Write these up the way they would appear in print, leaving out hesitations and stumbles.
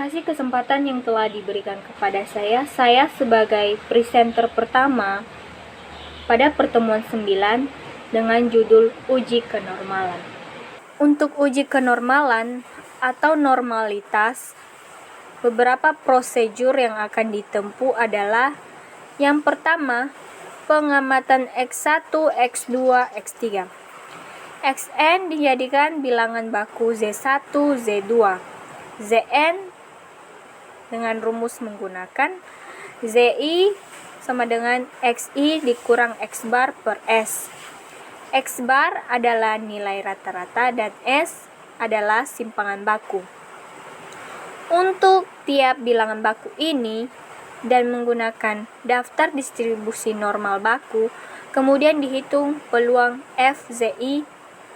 kasih kesempatan yang telah diberikan kepada saya. Saya sebagai presenter pertama pada pertemuan 9 dengan judul Uji Kenormalan. Untuk uji kenormalan atau normalitas, beberapa prosedur yang akan ditempuh adalah yang pertama, pengamatan X1, X2, X3. Xn dijadikan bilangan baku Z1, Z2. Zn dengan rumus menggunakan Zi sama dengan Xi dikurang X bar per S. X bar adalah nilai rata-rata dan S adalah simpangan baku. Untuk tiap bilangan baku ini dan menggunakan daftar distribusi normal baku, kemudian dihitung peluang Fzi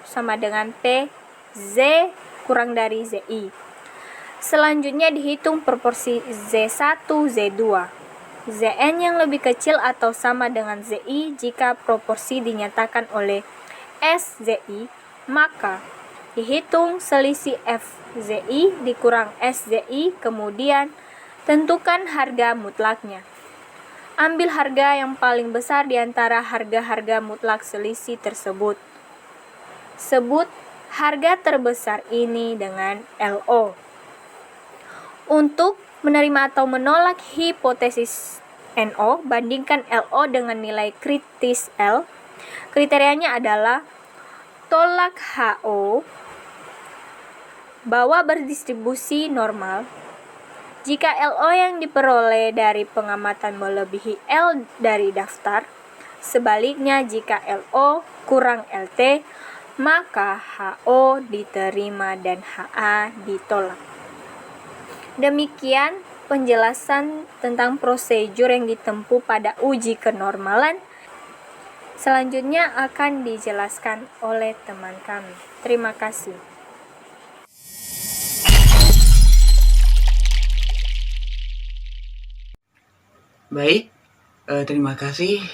sama dengan P Z kurang dari Zi. Selanjutnya dihitung proporsi Z1, Z2. Zn yang lebih kecil atau sama dengan Zi jika proporsi dinyatakan oleh Szy, maka dihitung selisih Fzi dikurang Szi, kemudian tentukan harga mutlaknya. Ambil harga yang paling besar di antara harga-harga mutlak selisih tersebut. Sebut harga terbesar ini dengan LO. Untuk menerima atau menolak hipotesis NO, bandingkan LO dengan nilai kritis L. Kriterianya adalah tolak HO bahwa berdistribusi normal. Jika LO yang diperoleh dari pengamatan melebihi L dari daftar, sebaliknya jika LO kurang LT, maka HO diterima dan HA ditolak. Demikian penjelasan tentang prosedur yang ditempuh pada uji kenormalan. Selanjutnya akan dijelaskan oleh teman kami. Terima kasih. Baik, terima kasih.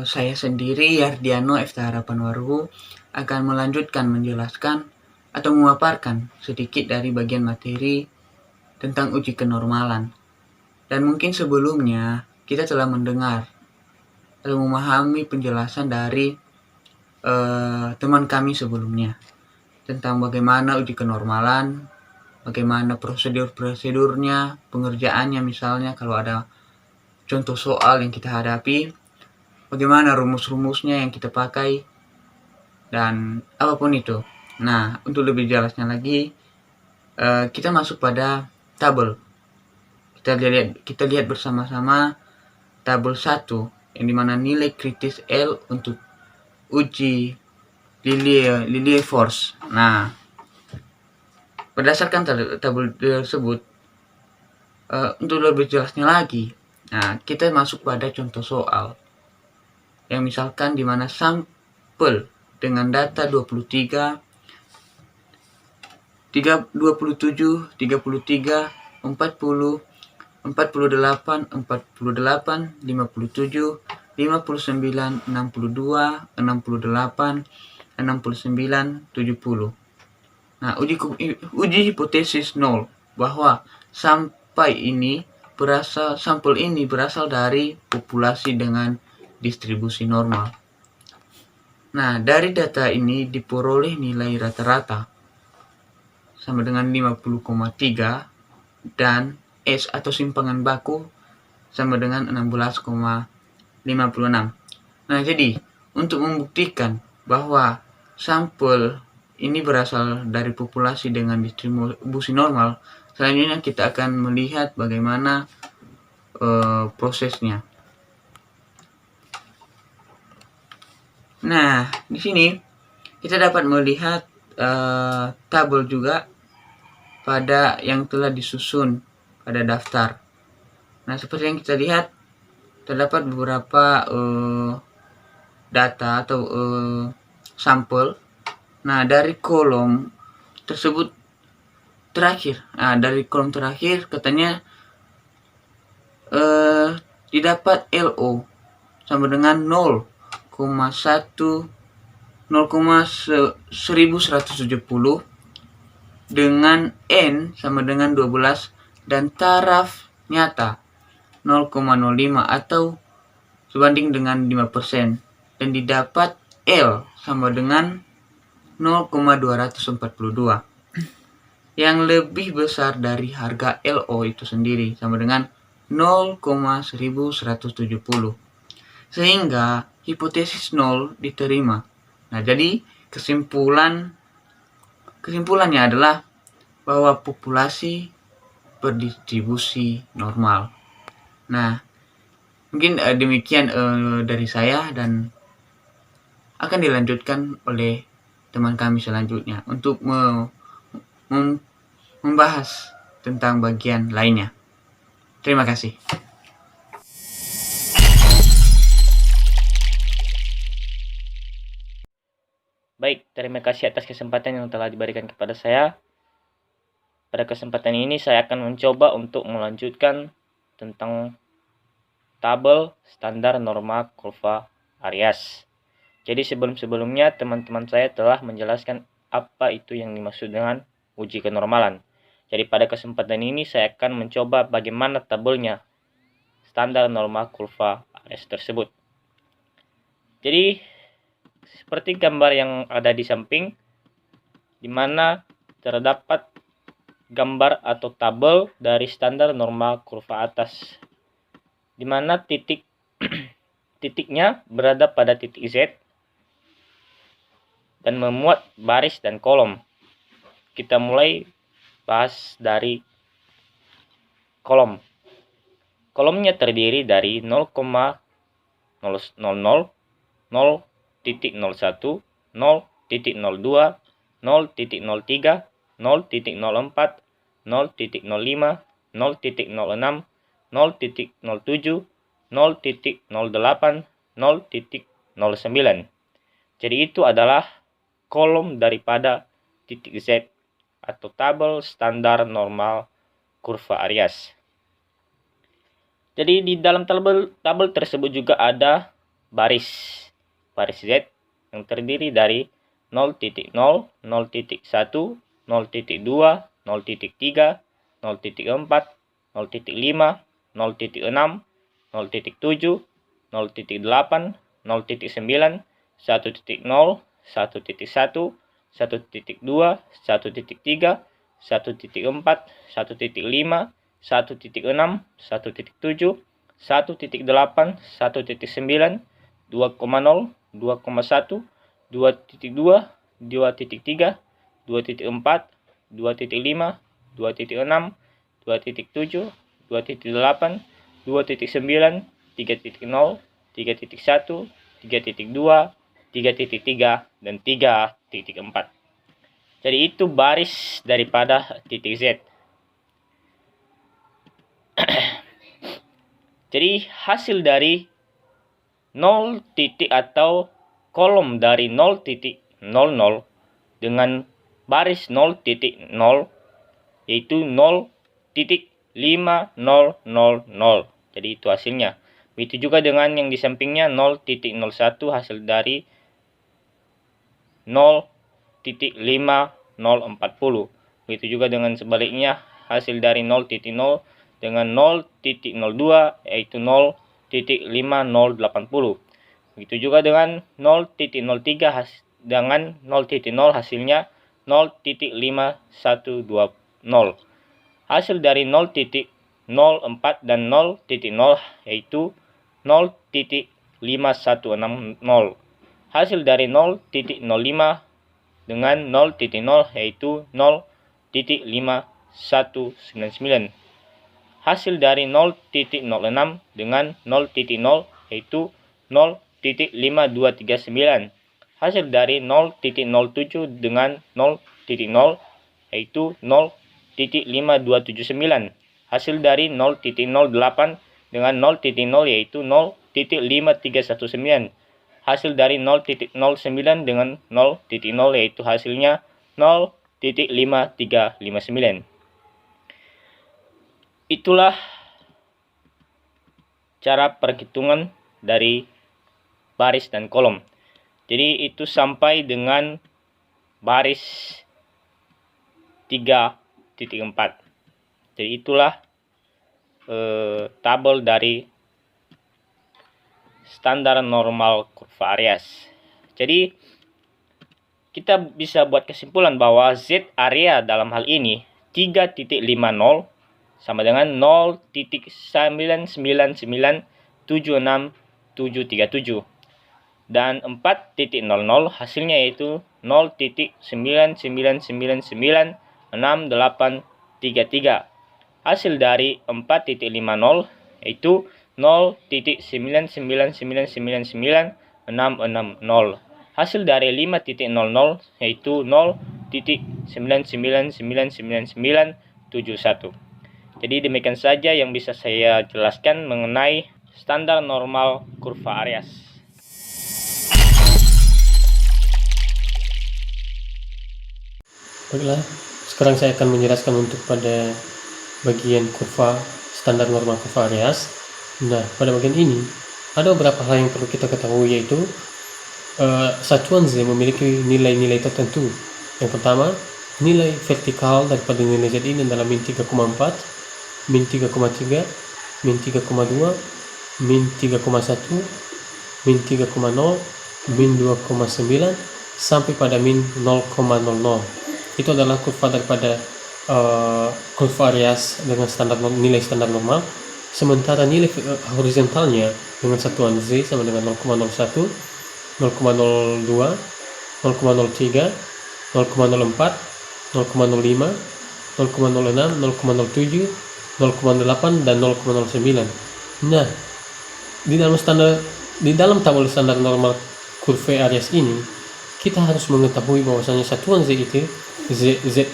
Saya sendiri, Yardiano Efta Harapanwaru, akan melanjutkan menjelaskan atau memaparkan sedikit dari bagian materi tentang uji kenormalan. Dan mungkin sebelumnya kita telah mendengar atau memahami penjelasan dari teman kami sebelumnya tentang bagaimana uji kenormalan, bagaimana prosedur-prosedurnya, pengerjaannya, misalnya kalau ada contoh soal yang kita hadapi, bagaimana rumus-rumusnya yang kita pakai, dan apapun itu. Nah, untuk lebih jelasnya lagi, kita masuk pada tabel. Kita lihat bersama-sama tabel 1, yang dimana nilai kritis L untuk uji Lilie force. Nah, berdasarkan tabel tersebut, untuk lebih jelasnya lagi, nah, kita masuk pada contoh soal yang misalkan dimana sampel dengan data 23, 27, 33, 40, 48, 48, 57, 59, 62, 68, 69, 70. Nah, uji hipotesis 0 bahwa sampel ini berasal dari populasi dengan distribusi normal. Nah, dari data ini diperoleh nilai rata-rata sama dengan 50,3 dan S atau simpangan baku sama dengan 16,56. Nah, jadi untuk membuktikan bahwa sampel ini berasal dari populasi dengan distribusi normal, selanjutnya kita akan melihat bagaimana prosesnya. Nah, di sini kita dapat melihat tabel juga pada yang telah disusun pada daftar. Nah, seperti yang kita lihat, terdapat beberapa data atau sampel. Nah, dari kolom tersebut terakhir, dari kolom terakhir katanya didapat LO sama dengan 0,1170 dengan N sama dengan 12 dan taraf nyata 0,05 atau sebanding dengan 5%, dan didapat L sama dengan 0,242 yang lebih besar dari harga LO itu sendiri sama dengan 0,1170, sehingga hipotesis 0 diterima. Nah, jadi kesimpulannya adalah bahwa populasi berdistribusi normal. Nah, mungkin demikian dari saya, dan akan dilanjutkan oleh teman kami selanjutnya untuk membahas tentang bagian lainnya. Terima kasih. Baik, terima kasih atas kesempatan yang telah diberikan kepada saya. Pada kesempatan ini saya akan mencoba untuk melanjutkan tentang tabel standar norma kurva Arias. Jadi sebelum-sebelumnya teman-teman saya telah menjelaskan apa itu yang dimaksud dengan uji kenormalan. Jadi pada kesempatan ini saya akan mencoba bagaimana tabelnya standar norma kurva Arias tersebut. Jadi seperti gambar yang ada di samping, di mana terdapat gambar atau tabel dari standar norma kurva atas, di mana titiknya berada pada titik Z dan memuat baris dan kolom. Kita mulai bahas dari kolom. Kolomnya terdiri dari 0,00, 0.01, 0.02, 0.03, 0.04, 0.05, 0.06, 0.07, 0.08, 0.09. Jadi itu adalah kolom daripada titik Z atau tabel standar normal kurva Arias. Jadi di dalam tabel tersebut juga ada baris Z yang terdiri dari 0.0, 0.1, 0.2, 0.3, 0.4, 0.5, 0.6, 0.7, 0.8, 0.9, 1.0, 1.1, 1.2, 1.3, 1.4, 1.5, 1.6, 1.7, 1.8, 1.9, 2,0, 2,1, 2.2, 2.3, 2.4, 2.5, 2.6, 2.7, 2.8, 2.9, 3.0, 3.1, 3.2, 3.3, dan 3.4. Jadi itu baris daripada titik Z. Jadi hasil dari 0 titik atau kolom dari 0.00 dengan baris 0.0 yaitu 0.5000. Jadi itu hasilnya. Begitu juga dengan yang di sampingnya 0.01 hasil dari 0.5040. Begitu juga dengan sebaliknya hasil dari 0.0 dengan 0.02 yaitu 0.5080. Begitu juga dengan 0.03 dengan 0.0 hasilnya 0.5120. Hasil dari 0.04 dan 0.0 yaitu 0.5160. Hasil dari 0.05 dengan 0.0 yaitu 0.5199. Hasil dari 0.06 dengan 0.0 yaitu 0.5239. Hasil dari 0.07 dengan 0.0 yaitu 0.5279. Hasil dari 0.08 dengan 0.0 yaitu 0.5319. Hasil dari 0.09 dengan 0.0 yaitu hasilnya 0.5359. Itulah cara perhitungan dari baris dan kolom. Jadi itu sampai dengan baris 3.4. Jadi itulah tabel dari standar normal kurva Arias. Jadi kita bisa buat kesimpulan bahwa Z area dalam hal ini 3.50 sama dengan 0.9997637 dan 4.00 hasilnya yaitu 0.9999833. Hasil dari 4.50 yaitu 0.9999960. Hasil dari 5.00 yaitu 0.9999971. Jadi demikian saja yang bisa saya jelaskan mengenai standar normal kurva Arias. Baiklah, sekarang saya akan menjelaskan untuk pada bagian kurva standar normal kurva Arias. Nah, pada bagian ini ada beberapa hal yang perlu kita ketahui, yaitu satuan Z memiliki nilai-nilai tertentu. Yang pertama, nilai vertikal daripada nilai Z ini adalah min 3,4, min 3,3, min 3,2, min 3,1, min 3,0, min 2,9 sampai pada min 0,00. Itu adalah kurva daripada kurva Arias dengan nilai standar normal. Sementara nilai horizontalnya dengan satuan Z sama dengan 0,01, 0,02, 0,03, 0,04, 0,05, 0,06, 0,07, 0,8 dan 0,09. Nah, di dalam tabel standar normal kurva Arias ini kita harus mengetahui bahwasanya satuan Z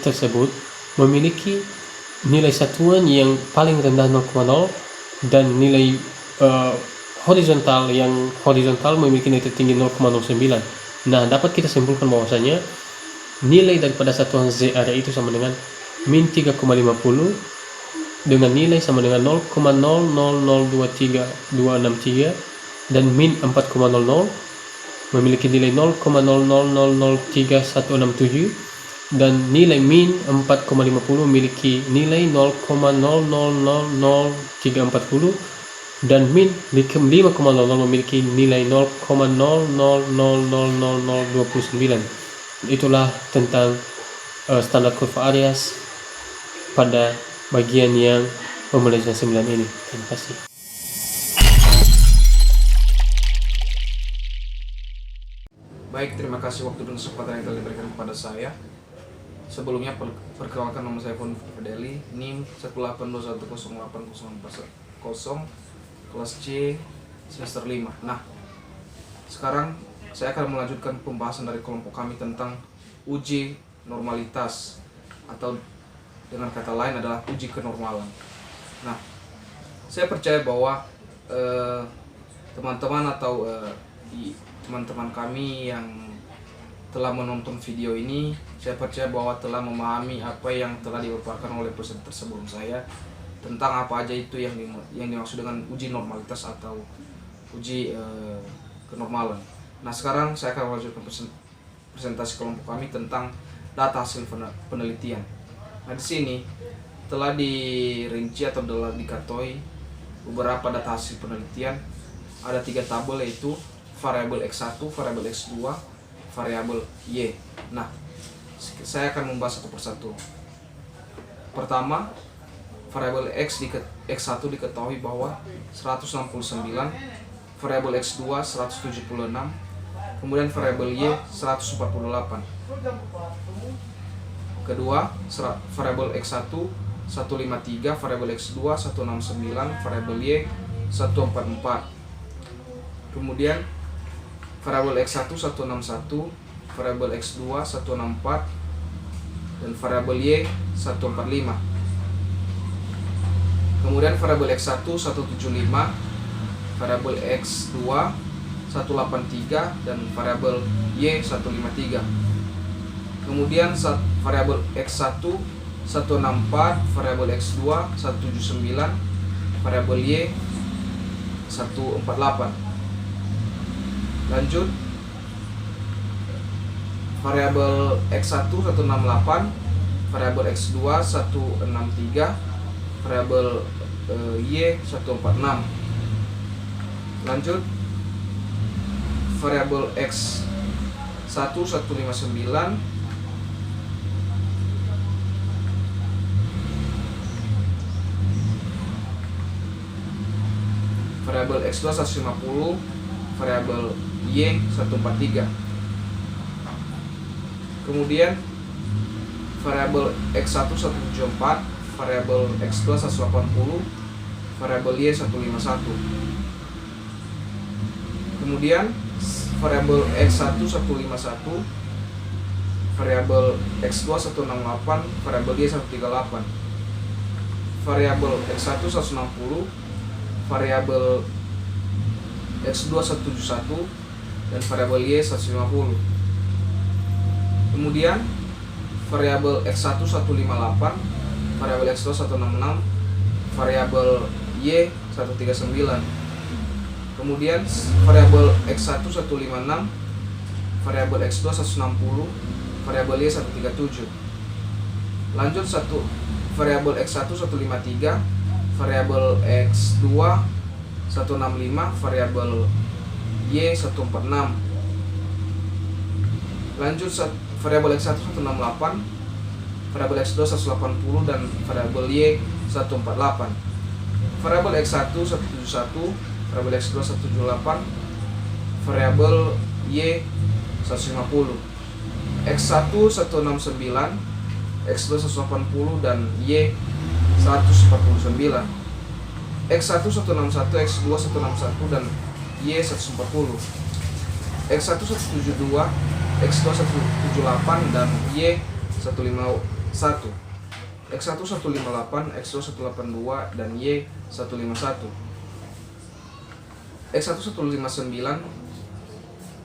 tersebut memiliki nilai satuan yang paling rendah 0,0 dan nilai horizontal memiliki nilai tertinggi 0,09. Nah, dapat kita simpulkan bahwasanya nilai daripada satuan Z area itu sama dengan min 3,50 dengan nilai sama dengan 0,0002363 dan min 4,00 memiliki nilai 0,0003167 dan nilai min 4,50 memiliki nilai 0,0000340 dan min 5,00 memiliki nilai 0,0000029. Itulah tentang standar kurva Arias pada bagian yang pemeliharaan 9 ini. Terima kasih. Baik, terima kasih waktu dan kesempatan yang telah diberikan kepada saya. Sebelumnya perkenalkan, nama saya Pon Fideli, NIM 182108040, kelas C semester 5. Nah, sekarang saya akan melanjutkan pembahasan dari kelompok kami tentang uji normalitas atau dengan kata lain adalah uji kenormalan. Nah, saya percaya bahwa teman-teman atau teman-teman kami yang telah menonton video ini, saya percaya bahwa telah memahami apa yang telah dipaparkan oleh presenter sebelum saya tentang apa aja itu yang dimaksud dengan uji normalitas atau uji kenormalan. Nah, sekarang saya akan melanjutkan presentasi kelompok kami tentang data hasil penelitian. Nah, di sini telah dirinci atau telah dikatoi beberapa data hasil penelitian. Ada 3 tabel, yaitu variabel X1, variabel X2, variabel Y. Nah, saya akan membahas satu persatu. Pertama, variabel X1 diketahui bahwa 169, variabel X2 176, kemudian variabel Y 148. Kedua, variabel X1 153, variabel X2 169, variabel Y 144. Kemudian variabel X1 161, variabel X2 164, dan variabel Y 145. Kemudian variabel X1 175, variabel X2 183, dan variabel Y 153. Kemudian variabel X1 164, variabel X2 179, variabel Y 148. Lanjut, variabel X1 168, variabel X2 163, variabel Y 146. Lanjut, variabel X 159, variabel X2 150, variabel Y 143. Kemudian variabel X1 174, variabel X2 180, variabel Y 151. Kemudian variabel X1 151, variabel X2 168, variabel Y 138. Variabel X1 160, variabel X2 171, dan variabel Y 150. Kemudian variabel X1 158, variabel X2 166, variabel Y 139. Kemudian variabel X1 156, variabel X2 160, variabel Y 137. Lanjut variabel X1 153, variabel X2 165, variabel Y 146. Lanjut variabel X1 168, variabel X2 180, dan variabel Y 148. Variabel X1 171, variabel X2 178, variabel Y 150. X1 169, X2 180, dan Y 149. X1 161, X2 161, dan Y 140. X1 172, X2 178, dan Y 151. X1 158, X2 182, dan Y 151. X1 159,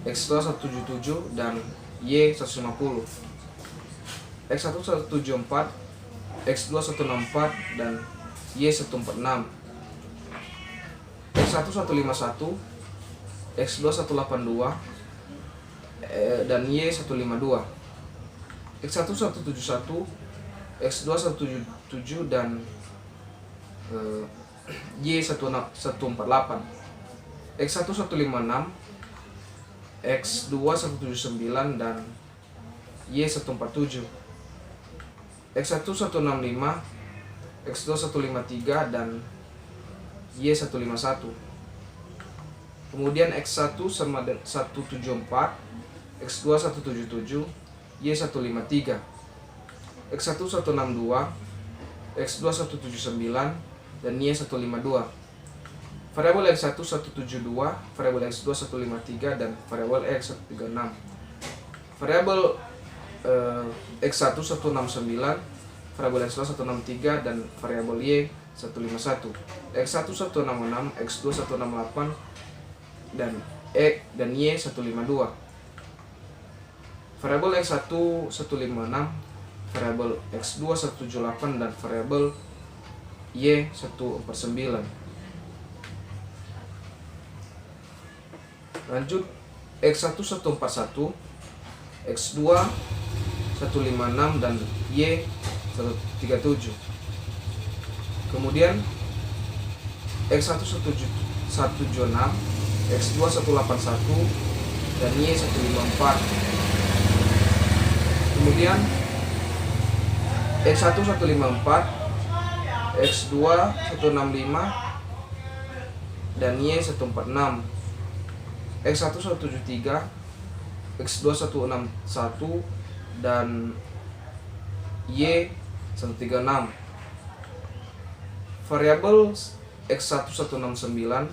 X2 177, dan Y 150. X1 174, X2 164, dan Y 146. X1 151, X2 182, dan Y 152. X1 171, X2 177, dan Y 148. X1 156, X2 179, dan Y 147. X1 165, X2 153, dan Y 151. Kemudian X1 sama 174, X2 177, Y 153. X1 162, X2 179, dan Y 152. Variabel X1 172, variabel X2 153, dan variabel X 136. Variabel X1 169, variabel X2 163, dan variabel Y 151. X1 166, X2 168, dan Y 152. Variabel X1 156, variabel X2 178, dan variabel Y 149. Lanjut, X1 141, X2 156, dan Y 137. Kemudian X1 176, X2 181, dan Y 154. Kemudian X1 154, X2 165, dan Y 146. X1 173, X2 161, dan Y 136. Variabel X1 169,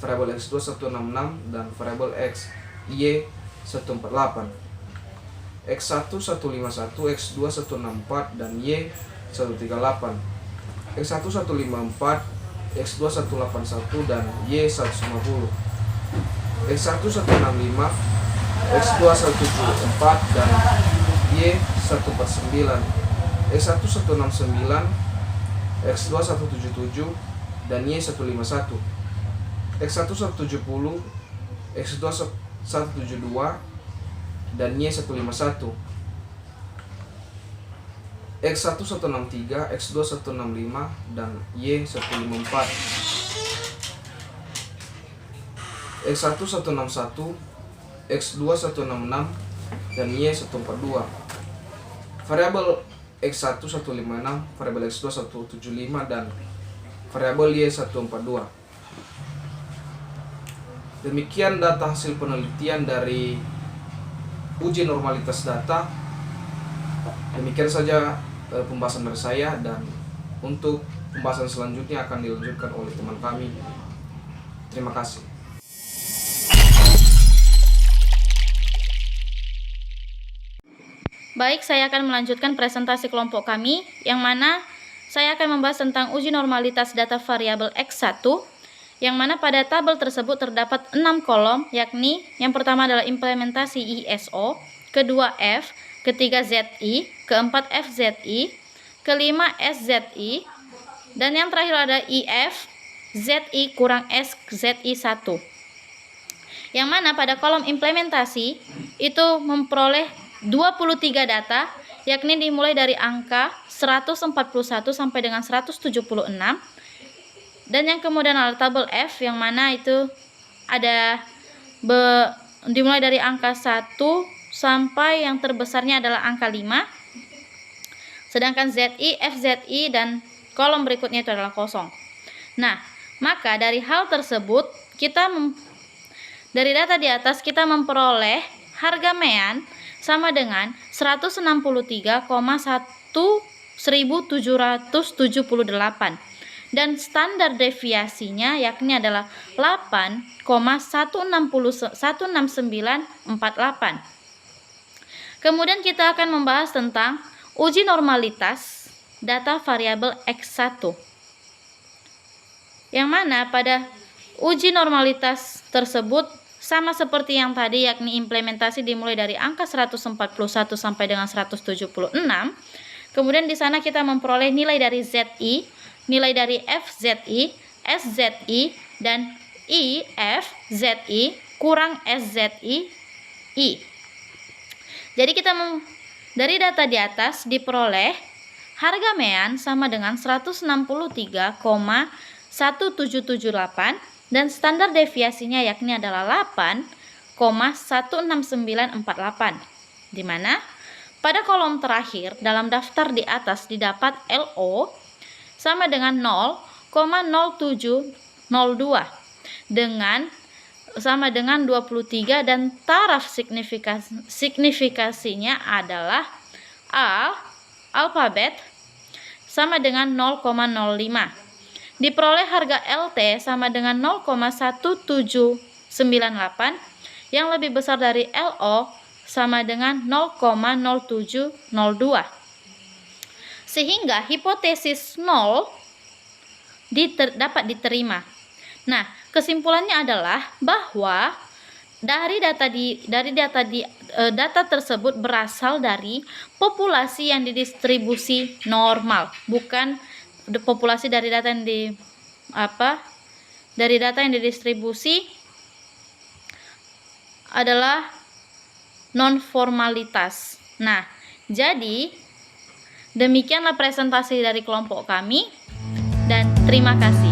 variabel X2 166, dan variabel X Y 148. X1 151, X2 164, dan Y 138. X1 154, X2 181, dan Y 150. X1 165, X2 174, dan Y 149. X1 169, X2 177, dan Y 151. X1 170, X2 172, dan Y 151. X1 163, X2 165, dan Y154. X1 161, X2 166, dan Y142. Variabel X1 156, variabel X2 175, dan variabel Y142. Demikian data hasil penelitian dari uji normalitas data. Demikian saja pembahasan dari saya, dan untuk pembahasan selanjutnya akan dilanjutkan oleh teman kami. Terima kasih. Baik, saya akan melanjutkan presentasi kelompok kami, yang mana saya akan membahas tentang uji normalitas data variabel X1, yang mana pada tabel tersebut terdapat 6 kolom, yakni yang pertama adalah implementasi ISO, kedua F, ketiga ZI, keempat FZI, kelima SZI, dan yang terakhir ada IF, ZI kurang S, ZI1. Yang mana pada kolom implementasi itu memperoleh 23 data, yakni dimulai dari angka 141 sampai dengan 176. Dan yang kemudian ada tabel F, yang mana itu ada dimulai dari angka 1 sampai yang terbesarnya adalah angka 5. Sedangkan ZI, FZI, dan kolom berikutnya itu adalah kosong. Nah, maka dari hal tersebut dari data di atas kita memperoleh harga mean sama dengan 163,1778 dan standar deviasinya yakni adalah 8,16948. Kemudian kita akan membahas tentang uji normalitas data variabel X1, yang mana pada uji normalitas tersebut sama seperti yang tadi, yakni implementasi dimulai dari angka 141 sampai dengan 176. Kemudian di sana kita memperoleh nilai dari ZI, nilai dari FZI, SZI, dan IFZI kurang SZI, I. Jadi dari data di atas diperoleh harga mean sama dengan 163,1778 dan standar deviasinya yakni adalah 8,16948, di mana pada kolom terakhir dalam daftar di atas didapat LO sama dengan 0,0702 dengan sama dengan 23 dan taraf signifikasinya adalah alfabet sama dengan 0,05. Diperoleh harga LT sama dengan 0,1798 yang lebih besar dari LO sama dengan 0,0702. Sehingga hipotesis 0 dapat diterima. Nah, kesimpulannya adalah bahwa data tersebut berasal dari populasi yang didistribusi normal, bukan populasi dari data yang didistribusi adalah non formalitas. Nah, jadi demikianlah presentasi dari kelompok kami, dan terima kasih.